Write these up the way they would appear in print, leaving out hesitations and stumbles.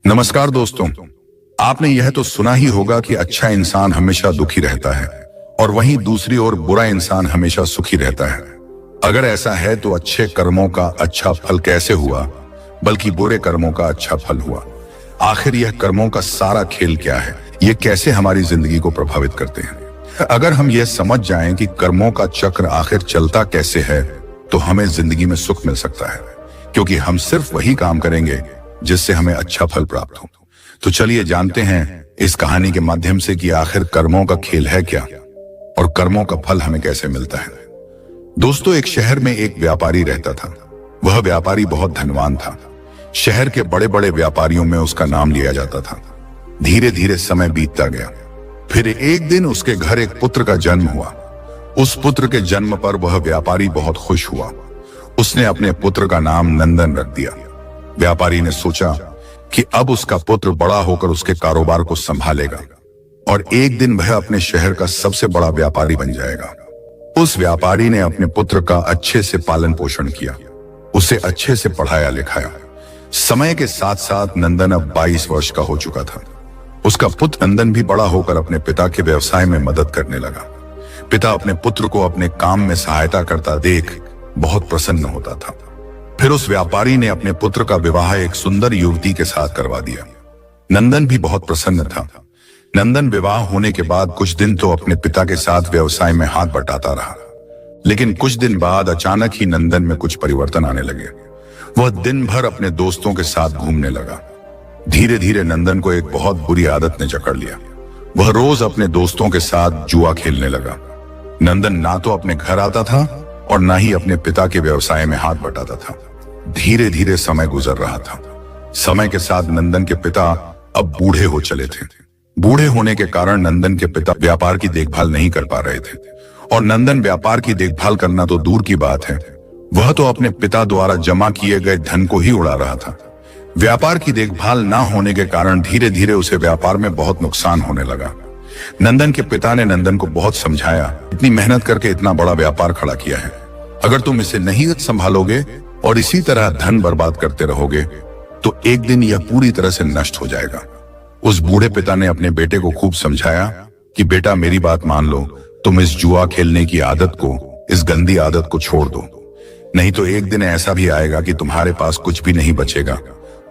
नमस्कार दोस्तों। आपने यह तो सुना ही होगा कि अच्छा इंसान हमेशा दुखी रहता है और वहीं दूसरी ओर बुरा इंसान हमेशा सुखी रहता है। अगर ऐसा है तो अच्छे कर्मों का अच्छा फल कैसे हुआ, बल्कि बुरे कर्मों का अच्छा फल हुआ। आखिर यह कर्मों का सारा खेल क्या है, ये कैसे हमारी जिंदगी को प्रभावित करते हैं। अगर हम यह समझ जाएं कि कर्मों का चक्र आखिर चलता कैसे है, तो हमें जिंदगी में सुख मिल सकता है, क्योंकि हम सिर्फ वही काम करेंगे जिससे हमें अच्छा फल प्राप्त हो। तो चलिए जानते हैं इस कहानी के माध्यम से कि आखिर कर्मों का खेल है क्या और कर्मों का फल हमें कैसे मिलता है। दोस्तों, एक शहर में एक व्यापारी रहता था। वह व्यापारी बहुत धनवान था। शहर के बड़े बड़े व्यापारियों में उसका नाम लिया जाता था। धीरे धीरे समय बीतता गया। फिर एक दिन उसके घर एक पुत्र का जन्म हुआ। उस पुत्र के जन्म पर वह व्यापारी बहुत खुश हुआ। उसने अपने पुत्र का नाम नंदन रख दिया। व्यापारी ने सोचा कि अब उसका पुत्र बड़ा होकर उसके कारोबार को संभालेगा और एक दिन वह अपने शहर का सबसे बड़ा व्यापारी बन जाएगा। उस व्यापारी ने अपने पुत्र का अच्छे से पालन पोषण किया, उसे अच्छे से पढ़ाया लिखाया। समय के साथ साथ नंदन अब 22 वर्ष का हो चुका था। उसका पुत्र नंदन भी बड़ा होकर अपने पिता के व्यवसाय में मदद करने लगा। पिता अपने पुत्र को अपने काम में सहायता करता देख बहुत प्रसन्न होता था। फिर उस व्यापारी ने अपने पुत्र का विवाह एक सुंदर युवती के साथ करवा दिया। नंदन भी बहुत प्रसन्न था। नंदन विवाह होने के बाद कुछ दिन तो अपने पिता के साथ व्यवसाय में हाथ बटाता रहा, लेकिन कुछ दिन बाद अचानक ही नंदन में कुछ परिवर्तन आने लगे। वह दिन भर अपने दोस्तों के साथ घूमने लगा। धीरे धीरे नंदन को एक बहुत बुरी आदत ने जकड़ लिया। वह रोज अपने दोस्तों के साथ जुआ खेलने लगा। नंदन ना तो अपने घर आता था और ना ही अपने पिता के व्यवसाय में हाथ बटाता था। धीरे धीरे समय गुजर रहा था। समय के साथ नंदन के पिता अब बूढ़े हो चले थे। बूढ़े होने के कारण नंदन के पिता व्यापार की देखभाल नहीं कर पा रहे थे और नंदन व्यापार की देखभाल करना तो दूर की बात है, वह तो अपने पिता द्वारा जमा किए गए धन को ही उड़ा रहा था। व्यापार की देखभाल ना होने के कारण धीरे धीरे उसे व्यापार में बहुत नुकसान होने लगा। नंदन के पिता ने नंदन को बहुत समझाया, इतनी मेहनत करके इतना बड़ा व्यापार खड़ा किया है, अगर तुम इसे नहीं संभालोगे और इसी तरह धन बर्बाद करते रहोगे तो एक दिन यह पूरी तरह से नष्ट हो जाएगा। उस बूढ़े पिता ने अपने बेटे को खूब समझाया कि बेटा मेरी बात मान लो, तुम इस जुआ खेलने की आदत को, इस गंदी आदत को छोड़ दो, नहीं तो एक दिन ऐसा भी आएगा कि तुम्हारे पास कुछ भी नहीं बचेगा,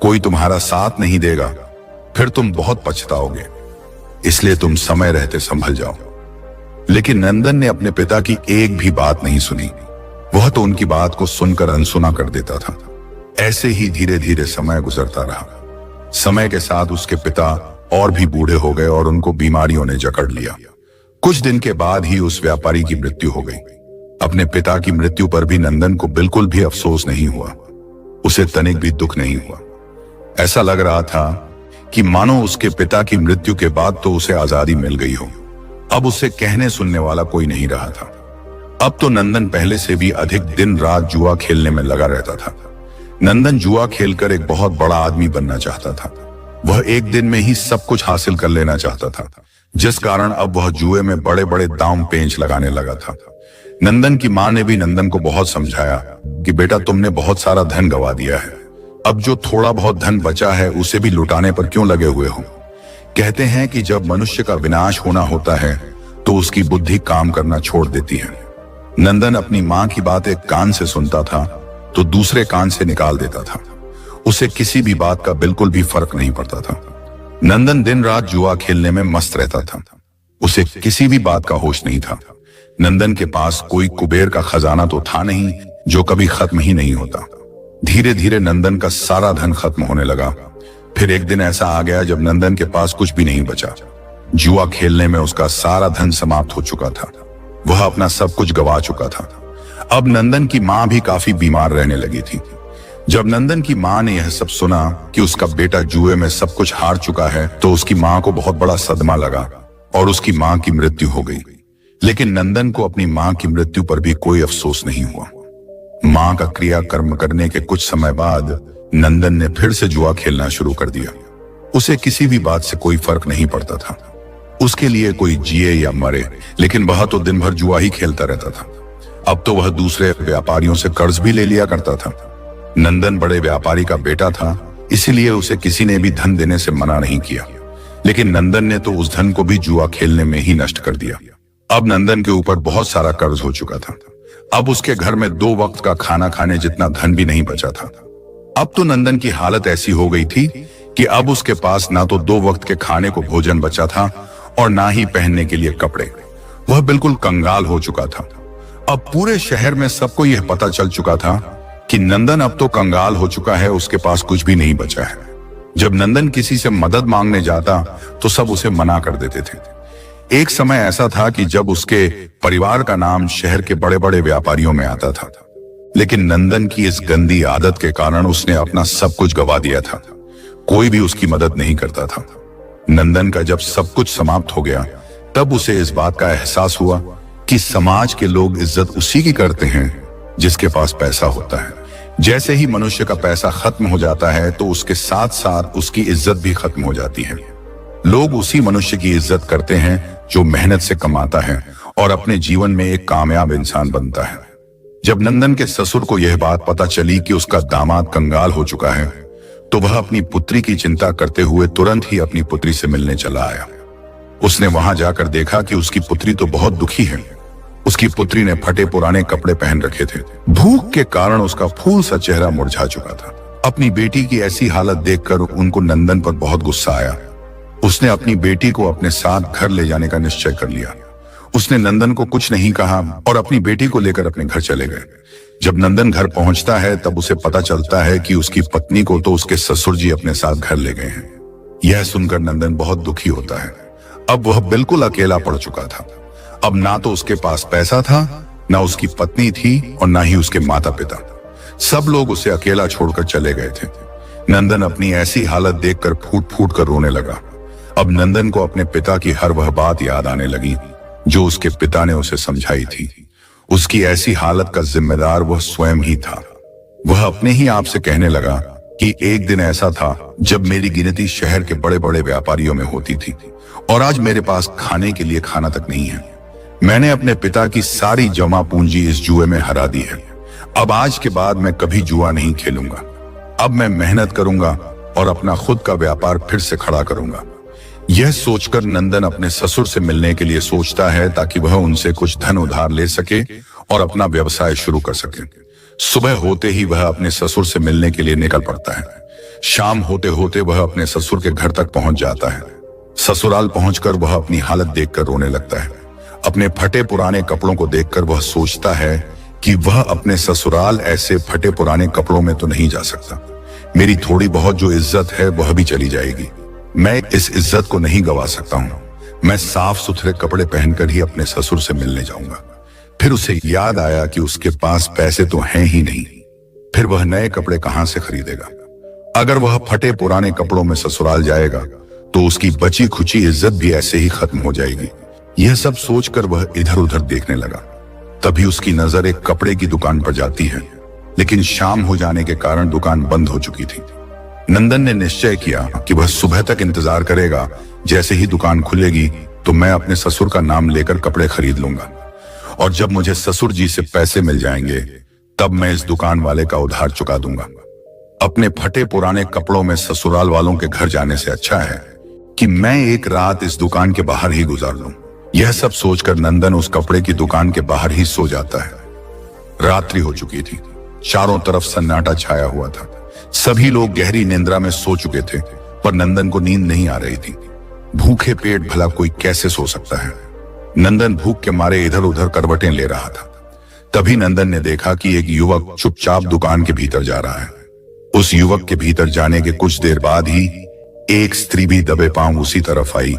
कोई तुम्हारा साथ नहीं देगा, फिर तुम बहुत पछताओगे, इसलिए तुम समय रहते संभल जाओ। लेकिन नंदन ने अपने पिता की एक भी बात नहीं सुनी। वह तो उनकी बात को सुनकर अनसुना कर देता था। ऐसे ही धीरे धीरे समय गुजरता रहा। समय के साथ उसके पिता और भी बूढ़े हो गए और उनको बीमारियों ने जकड़ लिया। कुछ दिन के बाद ही उस व्यापारी की मृत्यु हो गई। अपने पिता की मृत्यु पर भी नंदन को बिल्कुल भी अफसोस नहीं हुआ। उसे तनिक भी दुख नहीं हुआ। ऐसा लग रहा था कि मानो उसके पिता की मृत्यु के बाद तो उसे आजादी मिल गई हो। अब उसे कहने सुनने वाला कोई नहीं रहा था। अब तो नंदन पहले से भी अधिक दिन रात जुआ खेलने में लगा रहता था। नंदन जुआ खेलकर एक बहुत बड़ा आदमी बनना चाहता था। वह एक दिन में ही सब कुछ हासिल कर लेना चाहता था, जिस कारण अब वह जुए में बड़े बड़े दांव पेंच लगाने लगा था। नंदन की मां ने भी नंदन को बहुत समझाया कि बेटा तुमने बहुत सारा धन गवा दिया है, अब जो थोड़ा बहुत धन बचा है उसे भी लुटाने पर क्यों लगे हुए हो। कहते हैं कि जब मनुष्य का विनाश होना होता है तो उसकी बुद्धि काम करना छोड़ देती है। नंदन अपनी मां की बात एक कान से सुनता था तो दूसरे कान से निकाल देता था। उसे किसी भी बात का बिल्कुल भी फर्क नहीं पड़ता था। नंदन दिन रात जुआ खेलने में मस्त रहता था। उसे किसी भी बात का होश नहीं था। नंदन के पास कोई कुबेर का खजाना तो था नहीं जो कभी खत्म ही नहीं होता। धीरे धीरे नंदन का सारा धन खत्म होने लगा। फिर एक दिन ऐसा आ गया जब नंदन के पास कुछ भी नहीं बचा। जुआ खेलने में उसका सारा धन समाप्त हो चुका था। वह अपना सब कुछ गवा चुका था। अब नंदन की मां भी काफी बीमार रहने लगी थी। जब नंदन की मां ने यह सब सुना कि उसका बेटा जुए में सब कुछ हार चुका है तो उसकी मां को बहुत बड़ा सदमा लगा और उसकी मां की मृत्यु हो गई। लेकिन नंदन को अपनी मां की मृत्यु पर भी कोई अफसोस नहीं हुआ। मां का क्रिया कर्म करने के कुछ समय बाद नंदन ने फिर से जुआ खेलना शुरू कर दिया। उसे किसी भी बात से कोई फर्क नहीं पड़ता था। उसके लिए कोई जिए या मरे, लेकिन वह तो दिन भर जुआ ही खेलता रहता था। अब तो वह दूसरे व्यापारियों से कर्ज भी ले लिया करता था। नंदन बड़े व्यापारी का बेटा था इसीलिए उसे किसी ने भी धन देने से मना नहीं किया। लेकिन नंदन ने तो उस धन को भी जुआ खेलने में ही नष्ट कर दिया। अब नंदन के ऊपर बहुत सारा कर्ज हो चुका था। अब उसके घर में 2 वक्त का खाना खाने जितना धन भी नहीं बचा था। अब तो नंदन की हालत ऐसी हो गई थी कि अब उसके पास ना तो 2 वक्त के खाने को भोजन बचा था और ना ही पहनने के लिए कपड़े। वह बिल्कुल कंगाल हो चुका था। अब पूरे शहर में सबको यह पता चल चुका था कि नंदन अब तो कंगाल हो चुका है, उसके पास कुछ भी नहीं बचा है। जब नंदन किसी से मदद मांगने जाता तो सब उसे मना कर देते थे। एक समय ऐसा था कि जब उसके परिवार का नाम शहर के बड़े बड़े व्यापारियों में आता था, लेकिन नंदन की इस गंदी आदत के कारण उसने अपना सब कुछ गवा दिया था। कोई भी उसकी मदद नहीं करता था। नंदन का जब सब कुछ समाप्त हो गया तब उसे इस बात का एहसास हुआ कि समाज के लोग इज्जत उसी की करते हैं जिसके पास पैसा होता है। जैसे ही मनुष्य का पैसा खत्म हो जाता है तो उसके साथ साथ उसकी इज्जत भी खत्म हो जाती है। लोग उसी मनुष्य की इज्जत करते हैं जो मेहनत से कमाता है और अपने जीवन में एक कामयाब इंसान बनता है। जब नंदन के ससुर को यह बात पता चली कि उसका दामाद कंगाल हो चुका है तो वह अपनी पुत्री की चिंता करते हुए तुरंत ही अपनी पुत्री से मिलने चला आया। उसने वहां जाकर देखा कि उसकी पुत्री तो बहुत दुखी है। उसकी पुत्री ने फटे पुराने कपड़े पहन रखे थे। भूख के कारण उसका फूल सा चेहरा मुरझा चुका था। अपनी बेटी की ऐसी हालत देखकर उनको नंदन पर बहुत गुस्सा आया। उसने अपनी बेटी को अपने साथ घर ले जाने का निश्चय कर लिया। उसने नंदन को कुछ नहीं कहा और अपनी बेटी को लेकर अपने घर चले गए। जब नंदन घर पहुंचता है तब उसे पता चलता है कि उसकी पत्नी को तो उसके ससुर जी अपने साथ घर ले गए हैं। यह सुनकर नंदन बहुत दुखी होता है। अब वह बिल्कुल अकेला पड़ चुका था। अब ना तो उसके पास पैसा था, ना उसकी पत्नी थी और ना ही उसके माता पिता। सब लोग उसे अकेला छोड़कर चले गए थे। नंदन अपनी ऐसी हालत देखकर फूट फूट कर रोने लगा। अब नंदन को अपने पिता की हर वह बात याद आने लगी जो उसके पिता ने उसे समझाई थी। उसकी ऐसी हालत का जिम्मेदार वह स्वयं ही था। वह अपने ही आप से कहने लगा कि एक दिन ऐसा था जब मेरी गिनती शहर के बड़े बड़े व्यापारियों में होती थी और आज मेरे पास खाने के लिए खाना तक नहीं है। मैंने अपने पिता की सारी जमा पूंजी इस जुए में हरा दी है। अब आज के बाद मैं कभी जुआ नहीं खेलूंगा। अब मैं मेहनत करूंगा और अपना खुद का व्यापार फिर से खड़ा करूंगा। यह सोचकर नंदन अपने ससुर से मिलने के लिए सोचता है ताकि वह उनसे कुछ धन उधार ले सके और अपना व्यवसाय शुरू कर सके। सुबह होते ही वह अपने ससुर से मिलने के लिए निकल पड़ता है। शाम होते होते वह अपने ससुर के घर तक पहुंच जाता है। ससुराल पहुंचकर वह अपनी हालत देखकर रोने लगता है। अपने फटे पुराने कपड़ों को देखकर वह सोचता है कि वह अपने ससुराल ऐसे फटे पुराने कपड़ों में तो नहीं जा सकता। मेरी थोड़ी बहुत जो इज्जत है वह भी चली जाएगी। मैं इस इज्जत को नहीं गवा सकता हूँ। मैं साफ सुथरे कपड़े पहनकर ही अपने ससुर से मिलने जाऊंगा। फिर उसे याद आया कि उसके पास पैसे तो हैं ही नहीं। फिर वह नए कपड़े कहां से खरीदेगा? अगर वह फटे पुराने कपड़ों में ससुराल जाएगा तो उसकी बची खुची इज्जत भी ऐसे ही खत्म हो जाएगी। यह सब सोचकर वह इधर उधर देखने लगा। तभी उसकी नजर एक कपड़े की दुकान पर जाती है, लेकिन शाम हो जाने के कारण दुकान बंद हो चुकी थी। नंदन ने निश्चय किया कि वह सुबह तक इंतजार करेगा। जैसे ही दुकान खुलेगी तो मैं अपने ससुर का नाम लेकर कपड़े खरीद लूंगा और जब मुझे ससुर जी से पैसे मिल जाएंगे तब मैं इस दुकान वाले का उधार चुका दूंगा। अपने फटे पुराने कपड़ों में ससुराल वालों के घर जाने से अच्छा है कि मैं एक रात इस दुकान के बाहर ही गुजार लूं। यह सब सोचकर नंदन उस कपड़े की दुकान के बाहर ही सो जाता है। रात्रि हो चुकी थी। चारों तरफ सन्नाटा छाया हुआ था। सभी लोग गहरी निंद्रा में सो चुके थे, पर नंदन को नींद नहीं आ रही थी। भूखे पेट भला कोई कैसे सो सकता है? नंदन भूख के मारे इधर उधर करवटें ले रहा था। तभी नंदन ने देखा कि एक युवक चुपचाप दुकान के भीतर जा रहा है। उस युवक के भीतर जाने के कुछ देर बाद ही एक स्त्री भी दबे पांव उसी तरफ आई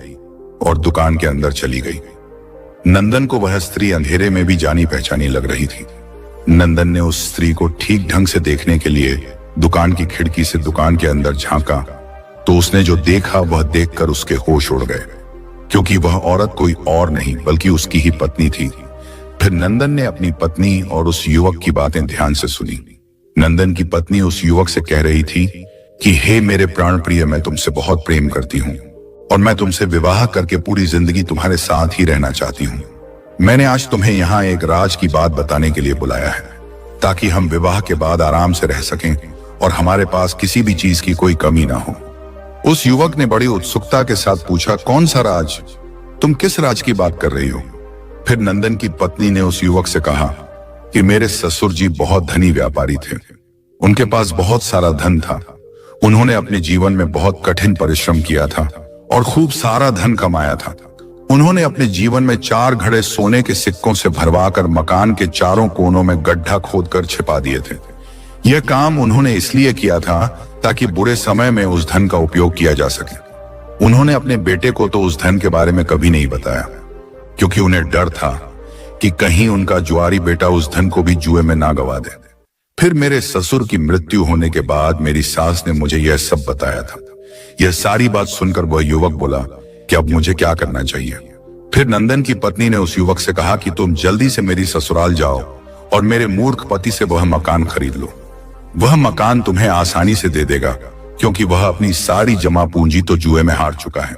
और दुकान के अंदर चली गई। नंदन को वह स्त्री अंधेरे में भी जानी पहचानी लग रही थी। नंदन ने उस स्त्री को ठीक ढंग से देखने के लिए दुकान की खिड़की से दुकान के अंदर झांका तो उसने जो देखा वह देखकर उसके होश उड़ गए, क्योंकि वह औरत कोई और नहीं बल्कि उसकी ही पत्नी थी। फिर नंदन ने अपनी पत्नी और उस युवक की बातें ध्यान से सुनी। नंदन की पत्नी उस युवक से कह रही थी कि हे मेरे प्राण प्रिय, मैं तुमसे बहुत प्रेम करती हूँ और मैं तुमसे विवाह करके पूरी जिंदगी तुम्हारे साथ ही रहना चाहती हूँ। मैंने आज तुम्हें यहाँ एक राज की बात बताने के लिए बुलाया है ताकि हम विवाह के बाद आराम से रह सकें और हमारे पास किसी भी चीज की कोई कमी ना हो। उस युवक ने बड़ी उत्सुकता के साथ पूछा, कौन सा राज? तुम किस राज की बात कर रही हो? फिर नंदन की पत्नी ने उस युवक से कहा कि मेरे ससुर जी बहुत धनी व्यापारी थे। उनके पास बहुत सारा धन था। उन्होंने अपने जीवन में बहुत कठिन परिश्रम किया था और खूब सारा धन कमाया था। उन्होंने अपने जीवन में 4 घड़े सोने के सिक्कों से भरवाकर मकान के चारों कोनों में गड्ढा खोदकर छिपा दिए थे। यह काम उन्होंने इसलिए किया था ताकि बुरे समय में उस धन का उपयोग किया जा सके। उन्होंने अपने बेटे को तो उस धन के बारे में कभी नहीं बताया, क्योंकि उन्हें डर था कि कहीं उनका जुआरी बेटा उस धन को भी जुए में ना गवा दे। फिर मेरे ससुर की मृत्यु होने के बाद मेरी सास ने मुझे यह सब बताया था। यह सारी बात सुनकर वह युवक बोला कि अब मुझे क्या करना चाहिए। फिर नंदन की पत्नी ने उस युवक से कहा कि तुम जल्दी से मेरी ससुराल जाओ और मेरे मूर्ख पति से वह मकान खरीद लो। वह मकान तुम्हें आसानी से दे देगा, क्योंकि वह अपनी सारी जमा पूंजी तो जुए में हार चुका है।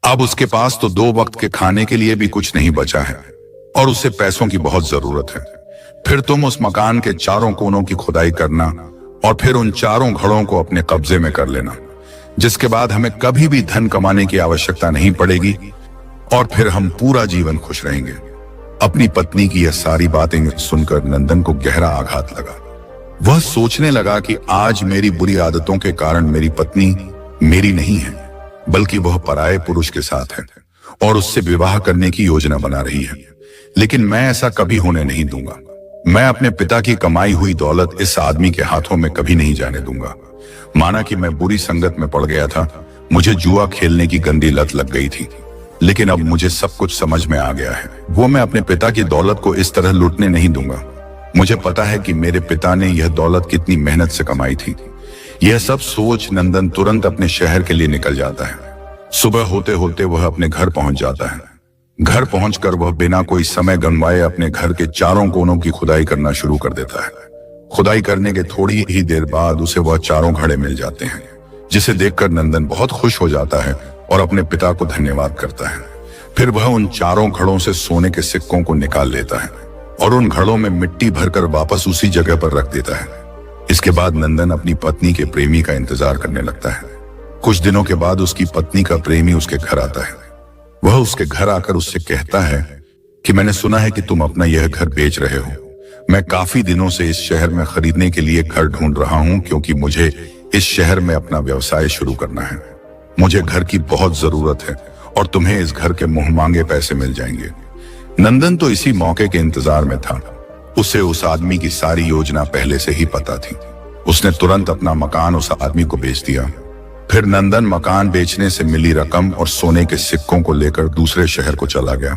अब उसके पास तो 2 वक्त के खाने के लिए भी कुछ नहीं बचा है और उसे पैसों की बहुत जरूरत है। फिर तुम उस मकान के चारों कोनों की खुदाई करना और फिर उन चारों घड़ों को अपने कब्जे में कर लेना, जिसके बाद हमें कभी भी धन कमाने की आवश्यकता नहीं पड़ेगी और फिर हम पूरा जीवन खुश रहेंगे। अपनी पत्नी की यह सारी बातें सुनकर नंदन को गहरा आघात लगा। वह सोचने लगा कि आज मेरी बुरी आदतों के कारण मेरी पत्नी मेरी नहीं है, बल्कि वह पराये पुरुष के साथ है और उससे विवाह करने की योजना बना रही है। लेकिन मैं ऐसा कभी होने नहीं दूंगा। मैं अपने पिता की कमाई हुई दौलत इस आदमी के हाथों में कभी नहीं जाने दूंगा। माना कि मैं बुरी संगत में पड़ गया था, मुझे जुआ खेलने की गंदी लत लग गई थी, लेकिन अब मुझे सब कुछ समझ में आ गया है। वो मैं अपने पिता की दौलत को इस तरह लूटने नहीं दूंगा। मुझे पता है कि मेरे पिता ने यह दौलत कितनी मेहनत से कमाई थी। यह सब सोच नंदन तुरंत अपने शहर के लिए निकल जाता है। सुबह होते होते वह अपने घर पहुंच जाता है। घर पहुंचकर वह बिना कोई समय गंवाए अपने घर के चारों कोनों की खुदाई करना शुरू कर देता है। खुदाई करने के थोड़ी ही देर बाद उसे वह चारों घड़े मिल जाते हैं, जिसे देखकर नंदन बहुत खुश हो जाता है और अपने पिता को धन्यवाद करता है। फिर वह उन चारों घड़ों से सोने के सिक्कों को निकाल लेता है और उन घड़ों में मिट्टी भरकर वापस उसी जगह पर रख देता है। इसके बाद नंदन अपनी पत्नी के प्रेमी का इंतजार करने लगता है। कुछ दिनों के बाद उसकी पत्नी का प्रेमी उसके घर आता है। वह उसके घर आकर उससे कहता है कि मैंने सुना है कि तुम अपना यह घर बेच रहे हो। मैं काफी दिनों से इस शहर में खरीदने के लिए घर ढूंढ रहा हूं, क्योंकि मुझे इस शहर में अपना व्यवसाय शुरू करना है। मुझे घर की बहुत जरूरत है और तुम्हें इस घर के मुंह मांगे पैसे मिल जाएंगे। नंदन तो इसी मौके के इंतजार में था। उसे उस आदमी की सारी योजना पहले से ही पता थी। उसने तुरंत अपना मकान उस आदमी को बेच दिया। फिर नंदन मकान बेचने से मिली रकम और सोने के सिक्कों को लेकर दूसरे शहर को चला गया,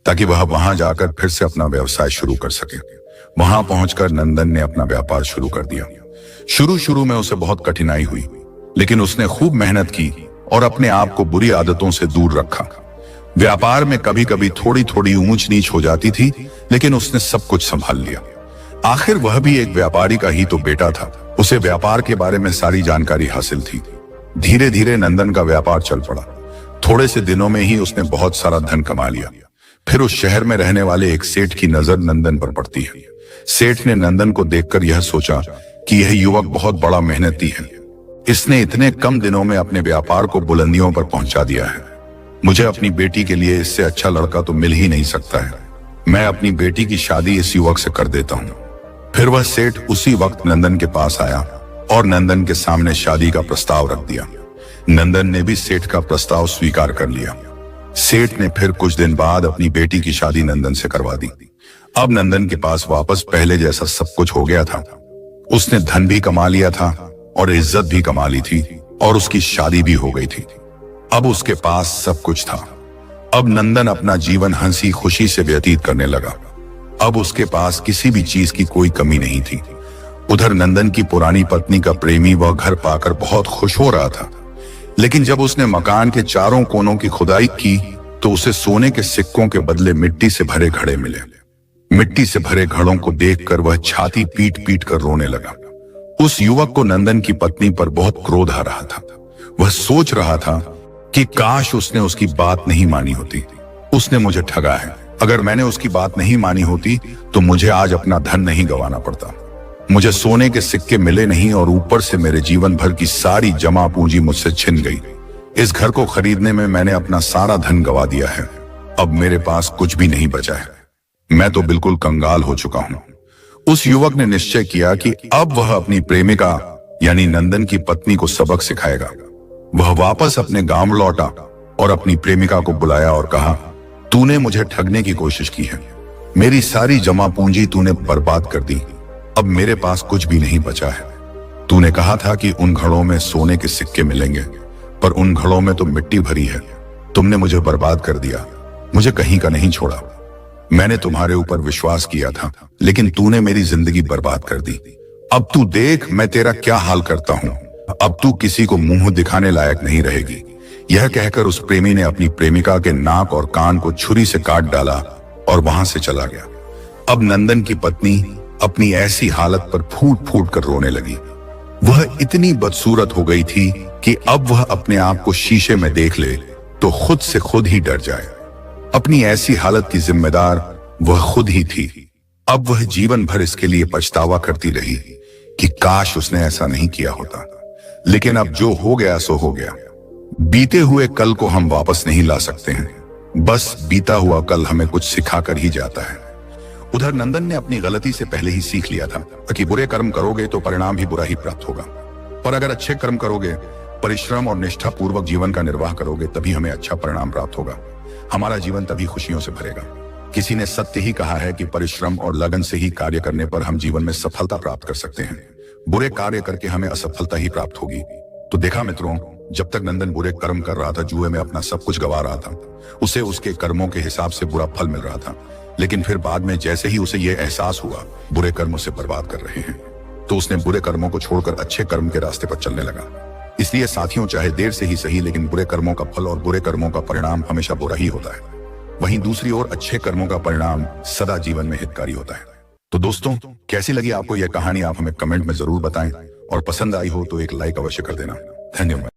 ताकि वह वहां जाकर फिर से अपना व्यवसाय शुरू कर सके। वहां पहुंचकर नंदन ने अपना व्यापार शुरू कर दिया। शुरू में उसे बहुत कठिनाई हुई, लेकिन उसने खूब मेहनत की और अपने आप को बुरी आदतों से दूर रखा। व्यापार में कभी कभी थोड़ी थोड़ी ऊंच नीच हो जाती थी, लेकिन उसने सब कुछ संभाल लिया। आखिर वह भी एक व्यापारी का ही तो बेटा था। उसे व्यापार के बारे में सारी जानकारी हासिल थी। धीरे धीरे नंदन का व्यापार चल पड़ा। थोड़े से दिनों में ही उसने बहुत सारा धन कमा लिया। फिर उस शहर में रहने वाले एक सेठ की नजर नंदन पर पड़ती है। सेठ ने नंदन को देखकर यह सोचा कि यह युवक बहुत बड़ा मेहनती है। इसने इतने कम दिनों में अपने व्यापार को बुलंदियों पर पहुंचा दिया है। मुझे अपनी बेटी के लिए इससे अच्छा लड़का तो मिल ही नहीं सकता है। मैं अपनी बेटी की शादी इस युवक से कर देता हूँ। फिर वह सेठ उसी वक्त नंदन के पास आया और नंदन के सामने शादी का प्रस्ताव रख दिया। नंदन ने भी सेठ का प्रस्ताव स्वीकार कर लिया। सेठ ने फिर कुछ दिन बाद अपनी बेटी की शादी नंदन से करवा दी। अब नंदन के पास वापस पहले जैसा सब कुछ हो गया था। उसने धन भी कमा लिया था और इज्जत भी कमा ली थी और उसकी शादी भी हो गई थी। अब उसके पास सब कुछ था। अब नंदन अपना जीवन हंसी खुशी से व्यतीत करने लगा। अब उसके पास किसी भी चीज की कोई कमी नहीं थी। उधर नंदन की पुरानी पत्नी का प्रेमी वह घर पाकर बहुत खुश हो रहा था, लेकिन जब उसने मकान के चारों कोनों की खुदाई की तो उसे सोने के सिक्कों के बदले मिट्टी से भरे घड़े मिले। मिट्टी से भरे घड़ों को देखकर वह छाती पीट पीट कर रोने लगा। उस युवक को नंदन की पत्नी पर बहुत क्रोध आ रहा था। वह सोच रहा था कि काश उसने उसकी बात नहीं मानी होती। उसने मुझे ठगा है। अगर मैंने उसकी बात नहीं मानी होती तो मुझे आज अपना धन नहीं गंवाना पड़ता। मुझे सोने के सिक्के मिले नहीं और ऊपर से मेरे जीवन भर की सारी जमा पूंजी मुझसे छिन गई। इस घर को खरीदने में मैंने अपना सारा धन गवा दिया है। अब मेरे पास कुछ भी नहीं बचा है। मैं तो बिल्कुल कंगाल हो चुका हूं। उस युवक ने निश्चय किया कि अब वह अपनी प्रेमिका यानी नंदन की पत्नी को सबक सिखाएगा। वह वापस अपने गांव लौटा और अपनी प्रेमिका को बुलाया और कहा, तूने मुझे ठगने की कोशिश की है। मेरी सारी जमा पूंजी तूने बर्बाद कर दी। अब मेरे पास कुछ भी नहीं बचा है। तूने कहा था कि उन घड़ों में सोने के सिक्के मिलेंगे, पर उन घड़ों में तो मिट्टी भरी है। तुमने मुझे बर्बाद कर दिया, मुझे कहीं का नहीं छोड़ा। मैंने तुम्हारे ऊपर विश्वास किया था, लेकिन तूने मेरी जिंदगी बर्बाद कर दी। अब तू देख मैं तेरा क्या हाल करता हूं। अब तू किसी को मुंह दिखाने लायक नहीं रहेगी। यह कहकर उस प्रेमी ने अपनी प्रेमिका के नाक और कान को छुरी से काट डाला और वहां से चला गया। अब नंदन की पत्नी अपनी ऐसी हालत पर फूट फूट कर रोने लगी। वह इतनी बदसूरत हो गई थी कि अब वह अपने आप को शीशे में देख ले तो खुद से खुद ही डर जाए। अपनी ऐसी हालत की जिम्मेदार वह खुद ही थी। अब वह जीवन भर इसके लिए पछतावा करती रही कि काश उसने ऐसा नहीं किया होता। लेकिन अब जो हो गया सो हो गया। बीते हुए कल को हम वापस नहीं ला सकते हैं, बस बीता हुआ कल हमें कुछ सिखाकर ही जाता है। उधर नंदन ने अपनी गलती से पहले ही सीख लिया था कि बुरे कर्म करोगे तो परिणाम भी बुरा ही प्राप्त होगा, और अगर अच्छे कर्म करोगे, परिश्रम और निष्ठा पूर्वक जीवन का निर्वाह करोगे, तभी हमें अच्छा परिणाम प्राप्त होगा। हमारा जीवन तभी खुशियों से भरेगा। किसी ने सत्य ही कहा है कि परिश्रम और लगन से ही कार्य करने पर हम जीवन में सफलता प्राप्त कर सकते हैं। बुरे कार्य करके हमें असफलता ही प्राप्त होगी। तो देखा मित्रों, जब तक नंदन बुरे कर्म कर रहा था, जुए में अपना सब कुछ गवा रहा था, उसे उसके कर्मों के हिसाब से बुरा फल मिल रहा था। लेकिन फिर बाद में जैसे ही उसे यह एहसास हुआ बुरे कर्म उसे बर्बाद कर रहे हैं, तो उसने बुरे कर्मों को छोड़कर अच्छे कर्म के रास्ते पर चलने लगा। इसलिए साथियों, चाहे देर से ही सही, लेकिन बुरे कर्मों का फल और बुरे कर्मों का परिणाम हमेशा बुरा ही होता है। वहीं दूसरी ओर अच्छे कर्मों का परिणाम सदा जीवन में हितकारी होता है। तो दोस्तों, कैसी लगी आपको यह कहानी, आप हमें कमेंट में जरूर बताएं, और पसंद आई हो तो एक लाइक अवश्य कर देना। धन्यवाद।